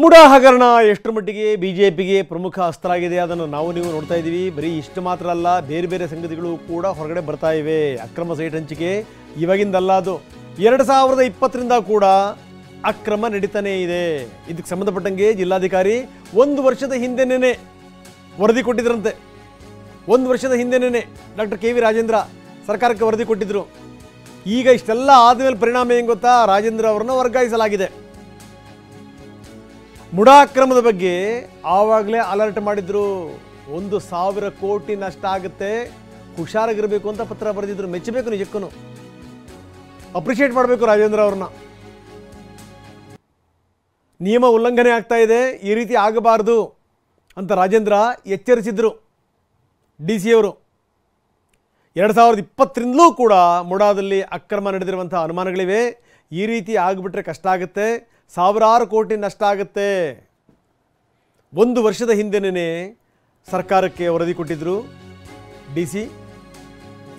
ಮುಡಾ ಹಗರಣ ಎಷ್ಟರ ಮಟ್ಟಿಗೆ ಬಿಜೆಪಿಗೆ ಪ್ರಮುಖ ಅಸ್ತ್ರ ಆಗಿದೆ ಅದನ್ನು ನಾವು ನೀವು ನೋಡ್ತಾ ಇದ್ದೀವಿ. ಬರೀ ಇಷ್ಟು ಮಾತ್ರ ಅಲ್ಲ, ಬೇರೆ ಬೇರೆ ಸಂಗತಿಗಳು ಕೂಡ ಹೊರಗಡೆ ಬರ್ತಾ ಇವೆ. ಅಕ್ರಮ ಸೈಟ್ ಹಂಚಿಕೆ ಇವಾಗಿಂದಲ್ಲ, ಅದು 2020ರಿಂದ ಕೂಡ ಅಕ್ರಮ ನಡೀತಾನೇ ಇದೆ. ಇದಕ್ಕೆ ಸಂಬಂಧಪಟ್ಟಂಗೆ ಜಿಲ್ಲಾಧಿಕಾರಿ 1 ವರ್ಷದ ಹಿಂದೆನೇ ವರದಿ ಕೊಟ್ಟಿದ್ರಂತೆ. 1 ವರ್ಷದ ಹಿಂದೆನೇ ಡಾಕ್ಟರ್ ಕೆ ವಿ ರಾಜೇಂದ್ರ ಸರ್ಕಾರಕ್ಕೆ ವರದಿ ಕೊಟ್ಟಿದ್ರು. ಈಗ ಇಷ್ಟೆಲ್ಲ ಆದಮೇಲೆ ಪರಿಣಾಮ ಏನು ಗೊತ್ತಾ? ರಾಜೇಂದ್ರ ಅವರನ್ನು ವರ್ಗಾಯಿಸಲಾಗಿದೆ. ಮುಡಾ ಅಕ್ರಮದ ಬಗ್ಗೆ ಆವಾಗಲೇ ಅಲರ್ಟ್ ಮಾಡಿದ್ರು. 1,000 ಕೋಟಿ ನಷ್ಟ ಆಗುತ್ತೆ, ಹುಷಾರಾಗಿರಬೇಕು ಅಂತ ಪತ್ರ ಬರೆದಿದ್ರು. ಮೆಚ್ಚಬೇಕು, ನಿಜಕ್ಕೂ ಅಪ್ರಿಷಿಯೇಟ್ ಮಾಡಬೇಕು ರಾಜೇಂದ್ರ ಅವ್ರನ್ನ. ನಿಯಮ ಉಲ್ಲಂಘನೆ ಆಗ್ತಾ ಇದೆ, ಈ ರೀತಿ ಆಗಬಾರ್ದು ಅಂತ ರಾಜೇಂದ್ರ ಎಚ್ಚರಿಸಿದ್ರು. ಡಿ ಸಿ ಅವರು 2020ರಿಂದಲೂ ಕೂಡ ಮುಡಾದಲ್ಲಿ ಅಕ್ರಮ ನಡೆದಿರುವಂಥ ಅನುಮಾನಗಳಿವೆ. ಈ ರೀತಿ ಆಗಿಬಿಟ್ರೆ ಕಷ್ಟ ಆಗುತ್ತೆ, ಸಾವಿರಾರು ಕೋಟಿ ನಷ್ಟ ಆಗುತ್ತೆ. 1 ವರ್ಷದ ಹಿಂದೆನೇ ಸರ್ಕಾರಕ್ಕೆ ವರದಿ ಕೊಟ್ಟಿದ್ದರು ಡಿ ಸಿ.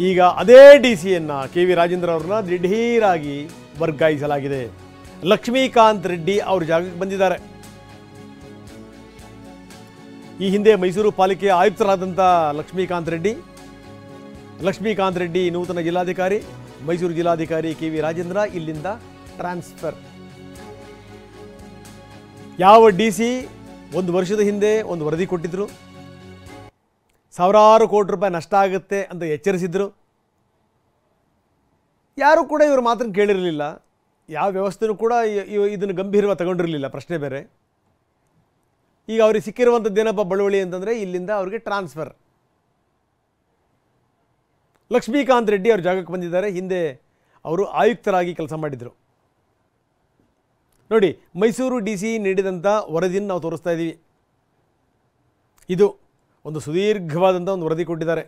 ಈಗ ಅದೇ ಡಿ ಸಿಯನ್ನು ಕೆ ವಿ ರಾಜೇಂದ್ರ ಅವ್ರನ್ನ ದಿಢೀರಾಗಿ ವರ್ಗಾಯಿಸಲಾಗಿದೆ. ಲಕ್ಷ್ಮೀಕಾಂತ್ ರೆಡ್ಡಿ ಅವ್ರ ಜಾಗಕ್ಕೆ ಬಂದಿದ್ದಾರೆ. ಈ ಹಿಂದೆ ಮೈಸೂರು ಪಾಲಿಕೆಯ ಆಯುಕ್ತರಾದಂಥ ಲಕ್ಷ್ಮೀಕಾಂತ್ ರೆಡ್ಡಿ ನೂತನ ಜಿಲ್ಲಾಧಿಕಾರಿ. ಮೈಸೂರು ಜಿಲ್ಲಾಧಿಕಾರಿ ಕೆ ವಿ ರಾಜೇಂದ್ರ ಇಲ್ಲಿಂದ ಟ್ರಾನ್ಸ್ಫರ್. ಯಾವ ಡಿ ಸಿ 1 ವರ್ಷದ ಹಿಂದೆ ಒಂದು ವರದಿ ಕೊಟ್ಟಿದ್ದರು, ಸಾವಿರಾರು ಕೋಟಿ ರೂಪಾಯಿ ನಷ್ಟ ಆಗುತ್ತೆ ಅಂತ ಎಚ್ಚರಿಸಿದ್ರು. ಯಾರೂ ಕೂಡ ಇವರು ಮಾತನ್ನು ಕೇಳಿರಲಿಲ್ಲ. ಯಾವ ವ್ಯವಸ್ಥೆಯೂ ಕೂಡ ಇದನ್ನು ಗಂಭೀರವಾಗಿ ತಗೊಂಡಿರಲಿಲ್ಲ. ಪ್ರಶ್ನೆ ಬೇರೆ. ಈಗ ಅವ್ರಿಗೆ ಸಿಕ್ಕಿರುವಂಥದ್ದೇನಪ್ಪ ಬಳುವಳಿ ಅಂತಂದರೆ ಇಲ್ಲಿಂದ ಅವ್ರಿಗೆ ಟ್ರಾನ್ಸ್ಫರ್. ಲಕ್ಷ್ಮೀಕಾಂತ್ ರೆಡ್ಡಿ ಅವ್ರ ಜಾಗಕ್ಕೆ ಬಂದಿದ್ದಾರೆ. ಹಿಂದೆ ಅವರು ಆಯುಕ್ತರಾಗಿ ಕೆಲಸ ಮಾಡಿದರು. ನೋಡಿ, ಮೈಸೂರು ಡಿ ಸಿ ನೀಡಿದಂಥ ವರದಿಯನ್ನು ನಾವು ತೋರಿಸ್ತಾ ಇದ್ದೀವಿ. ಇದು ಒಂದು ಸುದೀರ್ಘವಾದಂಥ ಒಂದು ವರದಿ ಕೊಟ್ಟಿದ್ದಾರೆ.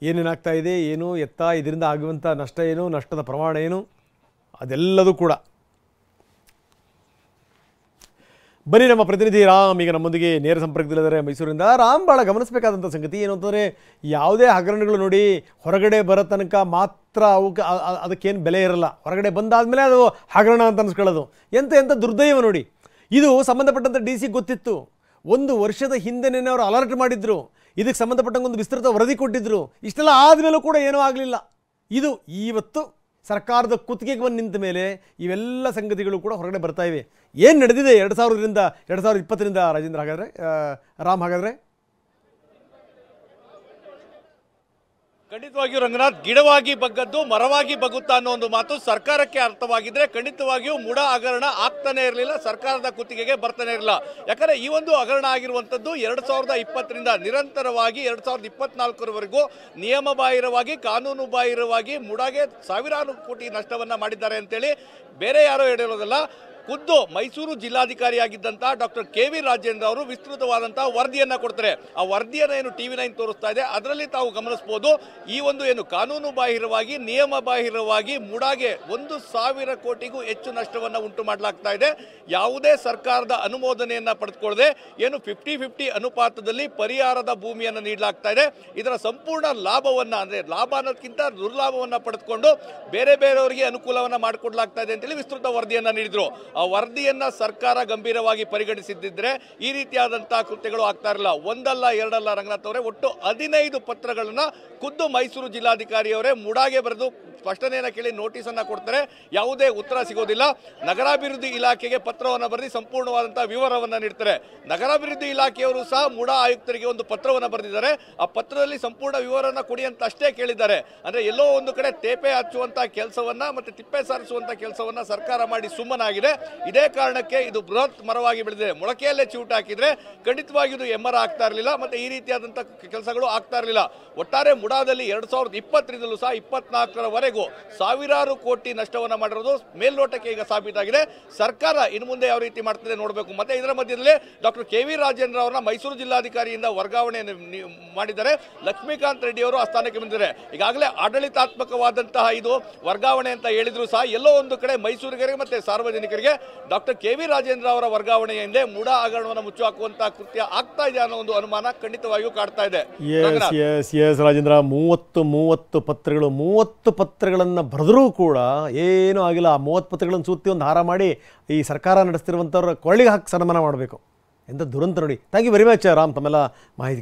ಏನೇನಾಗ್ತಾ ಇದೆ, ಏನು ಎತ್ತ, ಇದರಿಂದ ಆಗುವಂಥ ನಷ್ಟ ಏನು, ನಷ್ಟದ ಪ್ರಮಾಣ ಏನು, ಅದೆಲ್ಲದೂ ಕೂಡ. ಬನ್ನಿ, ನಮ್ಮ ಪ್ರತಿನಿಧಿ ರಾಮ್ ಈಗ ನಮ್ಮೊಂದಿಗೆ ನೇರ ಸಂಪರ್ಕದಲ್ಲಿದ್ದಾರೆ ಮೈಸೂರಿಂದ. ರಾಮ್, ಭಾಳ ಗಮನಿಸಬೇಕಾದಂಥ ಸಂಗತಿ ಏನು ಅಂತಂದರೆ, ಯಾವುದೇ ಹಗರಣಗಳು ನೋಡಿ ಹೊರಗಡೆ ಬರೋ ತನಕ ಮಾತ್ರ ಅದಕ್ಕೇನು ಬೆಲೆ ಇರಲ್ಲ. ಹೊರಗಡೆ ಬಂದಾದಮೇಲೆ ಅದು ಹಗರಣ ಅಂತ ಅನ್ಸ್ಕೊಳ್ಳೋದು ಎಂಥ ದುರ್ದೈವ ನೋಡಿ. ಇದು ಸಂಬಂಧಪಟ್ಟಂಥ ಡಿ ಸಿ ಗೊತ್ತಿತ್ತು. 1 ವರ್ಷದ ಹಿಂದೆನೇ ಅವರು ಅಲರ್ಟ್ ಮಾಡಿದ್ರು. ಇದಕ್ಕೆ ಸಂಬಂಧಪಟ್ಟಂಗೆ ಒಂದು ವಿಸ್ತೃತ ವರದಿ ಕೊಟ್ಟಿದ್ದರು. ಇಷ್ಟೆಲ್ಲ ಆದಮೇಲೂ ಕೂಡ ಏನೂ ಆಗಲಿಲ್ಲ. ಇದು ಇವತ್ತು ಸರ್ಕಾರದ ಕುತ್ತಿಗೆಗೆ ಬಂದು ನಿಂತ ಮೇಲೆ ಇವೆಲ್ಲ ಸಂಗತಿಗಳು ಕೂಡ ಹೊರಗಡೆ ಬರ್ತಾ ಇವೆ. ಏನು ನಡೆದಿದೆ 2020ರಿಂದ ರಾಜೇಂದ್ರ ರಾಮ್ ಹಾಗಾದರೆ? ಖಂಡಿತವಾಗಿಯೂ ರಂಗನಾಥ್, ಗಿಡವಾಗಿ ಬಗ್ಗದ್ದು ಮರವಾಗಿ ಬಗ್ಗುತ್ತಾ ಅನ್ನೋ ಒಂದು ಮಾತು ಸರ್ಕಾರಕ್ಕೆ ಅರ್ಥವಾಗಿದ್ರೆ ಖಂಡಿತವಾಗಿಯೂ ಮುಡಾ ಹಗರಣ ಆಗ್ತಾನೆ ಇರಲಿಲ್ಲ, ಸರ್ಕಾರದ ಕುತ್ತಿಗೆಗೆ ಬರ್ತಾನೆ ಇರಲಿಲ್ಲ. ಯಾಕಂದ್ರೆ ಈ ಒಂದು ಹಗರಣ ಆಗಿರುವಂಥದ್ದು 2020ರಿಂದ ನಿರಂತರವಾಗಿ 2024ರವರೆಗೂ ನಿಯಮ ಬಾಹಿರವಾಗಿ, ಕಾನೂನು ಬಾಹಿರವಾಗಿ ಮುಡಾಗೆ ಸಾವಿರಾರು ಕೋಟಿ ನಷ್ಟವನ್ನ ಮಾಡಿದ್ದಾರೆ ಅಂತೇಳಿ ಬೇರೆ ಯಾರೋ ಹೇಳಿರೋದಲ್ಲ. ಖುದ್ದು ಮೈಸೂರು ಜಿಲ್ಲಾಧಿಕಾರಿಯಾಗಿದ್ದಂತಹ ಡಾಕ್ಟರ್ ಕೆ ವಿ ರಾಜೇಂದ್ರ ಅವರು ವಿಸ್ತೃತವಾದಂತಹ ವರದಿಯನ್ನ ಕೊಡ್ತಾರೆ. ಆ ವರದಿಯನ್ನು ಏನು TV9 ತೋರಿಸ್ತಾ ಇದೆ, ಅದರಲ್ಲಿ ತಾವು ಗಮನಿಸಬಹುದು, ಈ ಒಂದು ಏನು ಕಾನೂನು ಬಾಹಿರವಾಗಿ, ನಿಯಮ ಬಾಹಿರವಾಗಿ ಮುಡಾಗೆ 1,000 ಕೋಟಿಗೂ ಹೆಚ್ಚು ನಷ್ಟವನ್ನು ಉಂಟು ಮಾಡಲಾಗ್ತಾ ಇದೆ. ಯಾವುದೇ ಸರ್ಕಾರದ ಅನುಮೋದನೆಯನ್ನ ಪಡೆದುಕೊಳ್ಳದೆ ಏನು 50-50 ಅನುಪಾತದಲ್ಲಿ ಪರಿಹಾರದ ಭೂಮಿಯನ್ನು ನೀಡಲಾಗ್ತಾ ಇದೆ. ಇದರ ಸಂಪೂರ್ಣ ಲಾಭವನ್ನ, ಅಂದ್ರೆ ಲಾಭ ಅನ್ನೋದಕ್ಕಿಂತ ದುರ್ಲಾಭವನ್ನ ಪಡೆದುಕೊಂಡು ಬೇರೆ ಬೇರೆಯವರಿಗೆ ಅನುಕೂಲವನ್ನ ಮಾಡಿಕೊಡ್ಲಾಗ್ತಾ ಇದೆ ಅಂತೇಳಿ ವಿಸ್ತೃತ ವರದಿಯನ್ನ ನೀಡಿದ್ರು. ಆ ವರದಿಯನ್ನ ಸರ್ಕಾರ ಗಂಭೀರವಾಗಿ ಪರಿಗಣಿಸಿದ್ದಿದ್ರೆ ಈ ರೀತಿಯಾದಂತಹ ಕೃತ್ಯಗಳು ಆಗ್ತಾ ಇರಲಿಲ್ಲ. ಒಂದಲ್ಲ ಎರಡಲ್ಲ ರಂಗನಾಥ್ ಅವರೇ, ಒಟ್ಟು 15 ಪತ್ರಗಳನ್ನ ಖುದ್ದು ಮೈಸೂರು ಜಿಲ್ಲಾಧಿಕಾರಿಯವರೇ ಮುಡಾಗೆ ಬರೆದು ಸ್ಪಷ್ಟನೆಯನ್ನ ಕೇಳಿ ನೋಟಿಸ್ ಅನ್ನ ಕೊಡ್ತಾರೆ. ಯಾವುದೇ ಉತ್ತರ ಸಿಗೋದಿಲ್ಲ. ನಗರಾಭಿವೃದ್ಧಿ ಇಲಾಖೆಗೆ ಪತ್ರವನ್ನು ಬರೆದು ಸಂಪೂರ್ಣವಾದಂತಹ ವಿವರವನ್ನ ನೀಡ್ತಾರೆ. ನಗರಾಭಿವೃದ್ಧಿ ಇಲಾಖೆಯವರು ಸಹ ಮುಡಾ ಆಯುಕ್ತರಿಗೆ ಒಂದು ಪತ್ರವನ್ನು ಬರೆದಿದ್ದಾರೆ. ಆ ಪತ್ರದಲ್ಲಿ ಸಂಪೂರ್ಣ ವಿವರವನ್ನು ಕೊಡಿ ಅಂತ ಅಷ್ಟೇ ಕೇಳಿದ್ದಾರೆ. ಅಂದ್ರೆ ಎಲ್ಲೋ ಒಂದು ಕಡೆ ತೇಪೆ ಹಚ್ಚುವಂತಹ ಕೆಲಸವನ್ನ ಮತ್ತೆ ತಿಪ್ಪೆ ಸಾರಿಸುವಂತಹ ಕೆಲಸವನ್ನ ಸರ್ಕಾರ ಮಾಡಿ ಸುಮ್ಮನಾಗಿದೆ. ಇದೇ ಕಾರಣಕ್ಕೆ ಇದು ಬೃಹತ್ ಮರವಾಗಿ ಬೆಳೆದಿದೆ. ಮೊಳಕೆಯಲ್ಲೇ ಚಿವುಟ ಹಾಕಿದ್ರೆ ಖಂಡಿತವಾಗಿ ಇದು ಎಮ್ಮರ ಆಗ್ತಾ ಇರಲಿಲ್ಲ, ಮತ್ತೆ ಈ ರೀತಿಯಾದಂತಹ ಕೆಲಸಗಳು ಆಗ್ತಾ ಇರಲಿಲ್ಲ. ಒಟ್ಟಾರೆ ಮುಡಾದಲ್ಲಿ 2020ರಿಂದಲೂ ಸಹ 24ರವರೆಗೂ ಸಾವಿರಾರು ಕೋಟಿ ನಷ್ಟವನ್ನ ಮಾಡಿರೋದು ಮೇಲ್ನೋಟಕ್ಕೆ ಈಗ ಸಾಬೀತಾಗಿದೆ. ಸರ್ಕಾರ ಇನ್ನು ಮುಂದೆ ಯಾವ ರೀತಿ ಮಾಡ್ತದೆ ನೋಡಬೇಕು. ಮತ್ತೆ ಇದರ ಮಧ್ಯದಲ್ಲಿ ಡಾಕ್ಟರ್ ಕೆ ವಿ ರಾಜೇಂದ್ರ ಅವರನ್ನ ಮೈಸೂರು ಜಿಲ್ಲಾಧಿಕಾರಿಯಿಂದ ವರ್ಗಾವಣೆ ಮಾಡಿದ್ದಾರೆ. ಲಕ್ಷ್ಮೀಕಾಂತ್ ರೆಡ್ಡಿ ಅವರು ಆ ಸ್ಥಾನಕ್ಕೆ ಬಂದಿದ್ದಾರೆ. ಈಗಾಗಲೇ ಆಡಳಿತಾತ್ಮಕವಾದಂತಹ ಇದು ವರ್ಗಾವಣೆ ಅಂತ ಹೇಳಿದ್ರು ಸಹ ಎಲ್ಲೋ ಒಂದು ಕಡೆ ಮೈಸೂರಿಗರಿಗೆ ಮತ್ತೆ ಸಾರ್ವಜನಿಕರಿಗೆ ಡಾಕ್ಟರ್ ಕೆ ವಿ ರಾಜೇಂದ್ರ ಅವರ ವರ್ಗಾವಣೆಯಿಂದ ಮುಡಾ ಹಗರಣವನ್ನು ಮುಚ್ಚು ಹಾಕುವಂತಹ ಕೃತ್ಯ ಆಗ್ತಾ ಇದೆ ಅನ್ನೋ ಒಂದು ಅನುಮಾನ ಖಂಡಿತವಾಗಿಯೂ ಕಾಡ್ತಾ ಇದೆ. ರಾಜೇಂದ್ರ 30 ಪತ್ರಗಳು ಪತ್ರಗಳನ್ನು ಬರೆದರೂ ಕೂಡ ಏನೂ ಆಗಿಲ್ಲ. ಆ 30 ಪತ್ರಗಳನ್ನು ಸುತ್ತಿ ಒಂದು ಹಾರ ಮಾಡಿ ಈ ಸರ್ಕಾರ ನಡೆಸ್ತಿರುವಂಥವ್ರ ಕೊಳ್ಳಿಗೆ ಹಾಕಿ ಸನ್ಮಾನ ಮಾಡಬೇಕು. ಎಂಥ ದುರಂತ ನೋಡಿ. Thank you very much Ram, ತಮ್ಮೆಲ್ಲ ಮಾಹಿತಿ